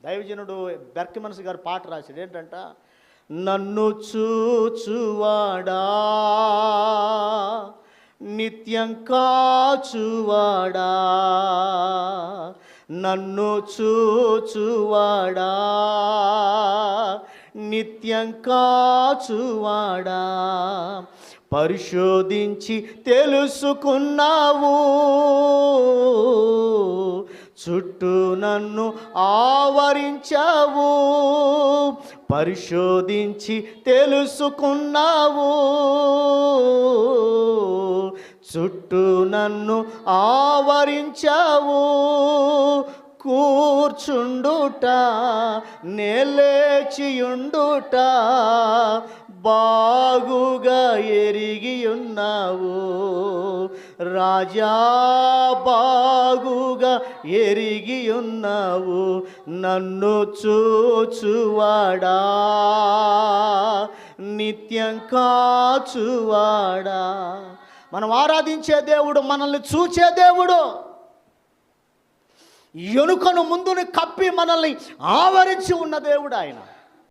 దైవజనుడు బెర్కిమన్స్ గారు పాట రాశాడు ఏంటంట, నన్ను చూచువాడా నిత్యం కాచువాడా, నన్ను చూచువాడా నిత్యం కాచువాడా, పరిశోధించి తెలుసుకున్నావు, చుట్టూ నన్ను ఆవరించావు, పరిశోధించి తెలుసుకున్నావు, చుట్టూ నన్ను ఆవరించావు, కూర్చుండుట నేలేచియుండుట బాగుగా ఎరిగి ఉన్నావు, రాజా బాగుగా ఎరిగి ఉన్నావు, నన్ను చూచువాడా నిత్యం కాచువాడా. మనం ఆరాధించే దేవుడు మనల్ని చూచే దేవుడు, ఎనుకను ముందుని కప్పి మనల్ని ఆవరించి ఉన్న దేవుడు ఆయన.